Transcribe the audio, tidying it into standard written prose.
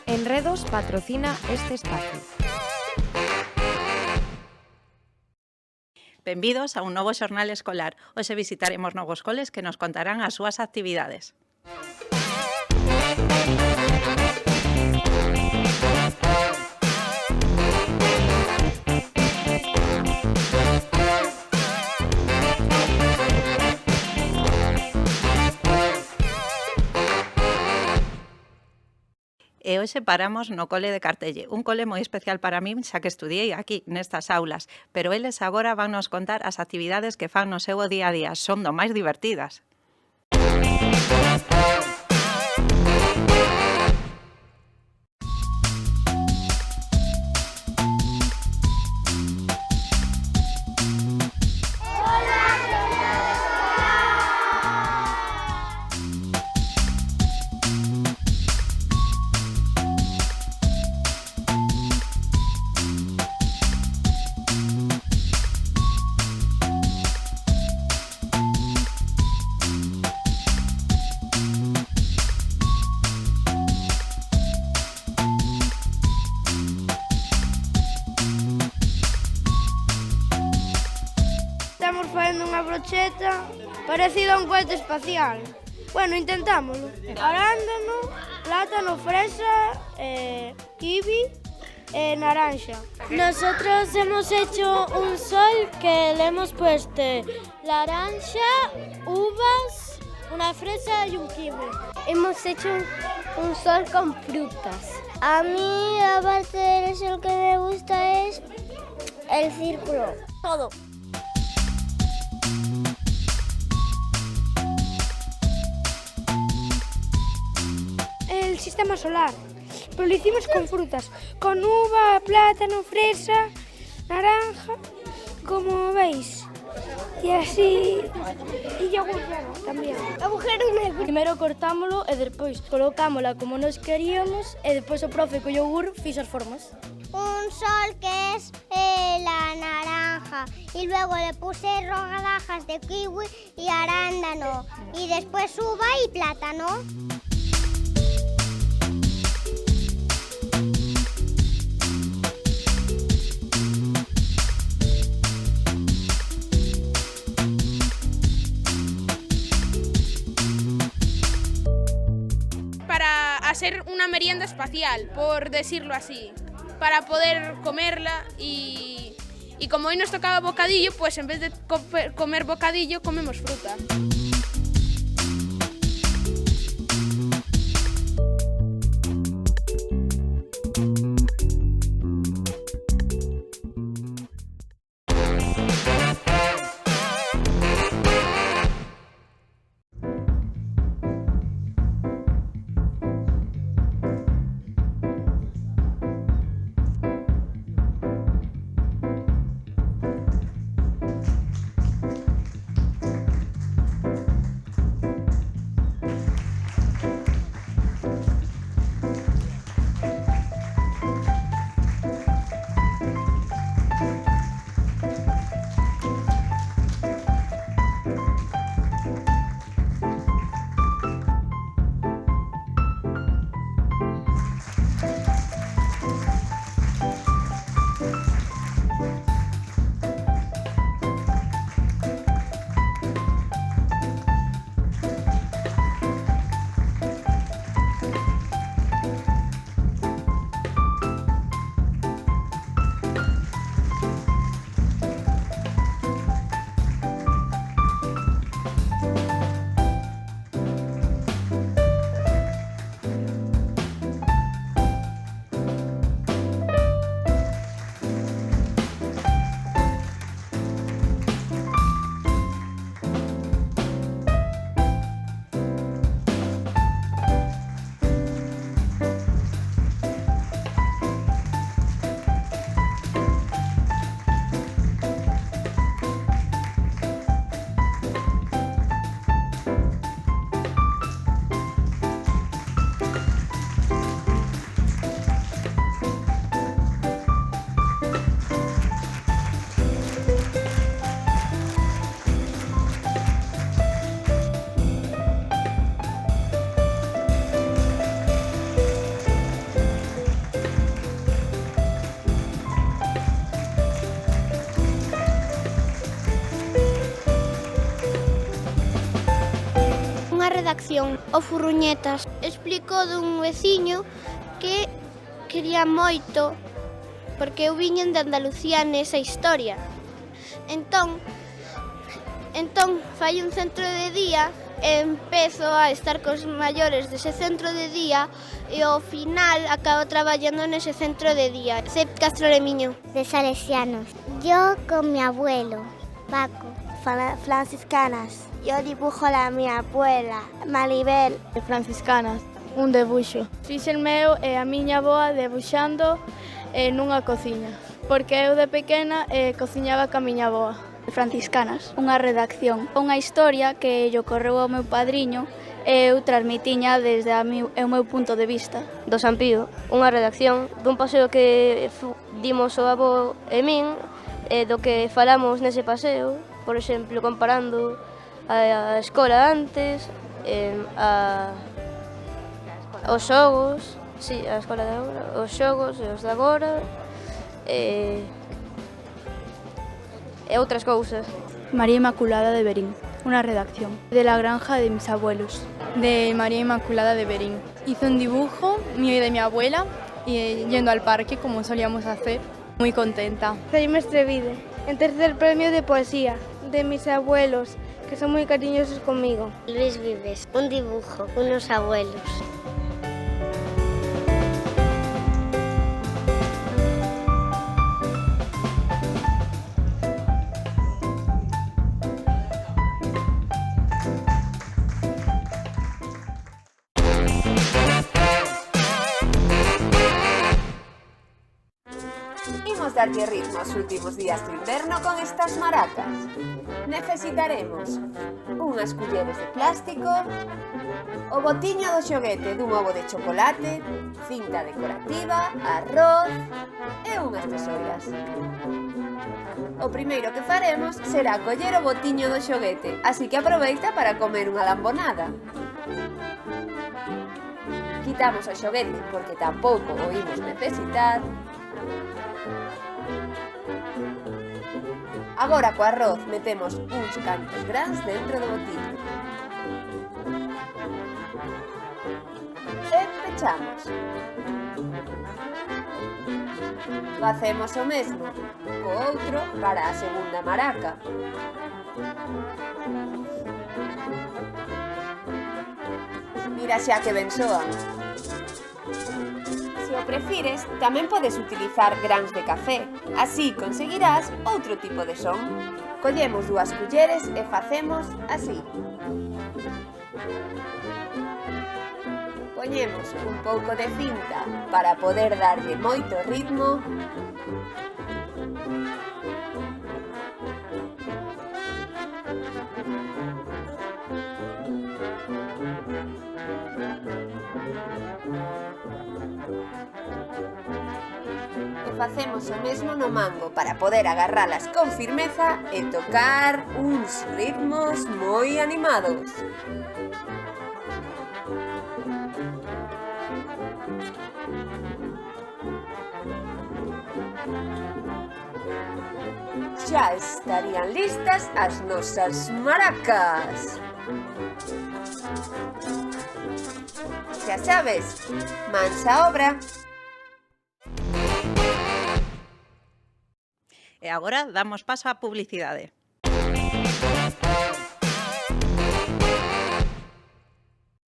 Enredos patrocina este espacio. Benvidos a un novo xornal escolar. Hoxe visitaremos novos coles que nos contarán as súas actividades. E hoxe paramos no cole de Cartelle, un cole moi especial para min, xa que estudiei aquí, nestas aulas, pero eles agora van nos contar as actividades que fan no seu día a día, son do máis divertidas. Estamos facendo unha brocheta parecida a un cohete espacial. Bueno, intentámoslo. Arándano, plátano, fresa, kiwi e naranja. Nosotros hemos hecho un sol que le hemos puesto naranja, uvas, una fresa y un kiwi. Hemos hecho un sol con frutas. A mí, aparte del sol que me gusta es el círculo. Todo. El sistema solar, pero lo hicimos con frutas, con uva, plátano, fresa, naranja, como veis. Y así, y yogur tamén. Agujero negro. Primero cortámoslo e despois colocámosla como nos queríamos e despois o profe co yogur fixo as formas. Un sol que es la naranja y luego le puse rodajas de kiwi y arándano y después uva y plátano. Para hacer una merienda espacial, por decirlo así, para poder comerla y como hoy nos tocaba bocadillo, pues en vez de comer bocadillo comemos fruta. redacción, o Furruñetas. Explicou dun veciño que quería moito porque eu viñen de Andalucía nesa historia. Entón fai un centro de día e empezo a estar cos maiores dese centro de día e ao final acabo traballando nese centro de día. Cep Castro Lemiño. De Salesianos. Yo con mi abuelo, Paco. Franciscanas. Yo dibujo la mi abuela, Maribel. De franciscanas, un debuxo. Fixen meu e a miña avoa debuxando nunha cociña, porque eu de pequena cociñaba ca miña avoa. De franciscanas, unha redacción, unha historia que lle ocorreu ao meu padriño e eu transmitiña desde o meu punto de vista. Do San Pío, unha redacción dun paseo que dimos o avó e min, do que falamos nese paseo, por exemplo, comparando a escola antes, os xogos, a escola de agora, os xogos e os de agora, e outras cousas. María Inmaculada de Berín, una redacción. De la granja de mis abuelos. De María Inmaculada de Berín. Hice un dibujo mío y de mi abuela y yendo al parque como solíamos hacer. Muy contenta. Zaima Estrevide, en tercer premio de poesía, de mis abuelos, que son muy cariñosos conmigo. Luis Vives, un dibujo, unos abuelos. Imos darlle ritmo aos últimos días do inverno con estas maracas. Necesitaremos unhas culleres de plástico, o botiño do xoguete dun ovo de chocolate, cinta decorativa, arroz e unhas tesoiras. O primeiro que faremos será coller o botiño do xoguete, así que aproveita para comer unha lambonada. Quitamos o xoguete porque tampouco o imos necesitar. Agora co arroz metemos uns cantos grans dentro do botiño. E pechamos. Facemos o mesmo co outro para a segunda maraca. Mira xa que ben soan. Se o prefires, tamén podes utilizar grans de café, así conseguirás outro tipo de son. Collemos 2 culleres e facemos así. Poñemos un pouco de cinta para poder darlle moito ritmo. Facemos o mesmo no mango para poder agarralas con firmeza e tocar uns ritmos moi animados. Xa estarían listas as nosas maracas. Xa sabes, mans á obra. E agora damos paso á publicidade.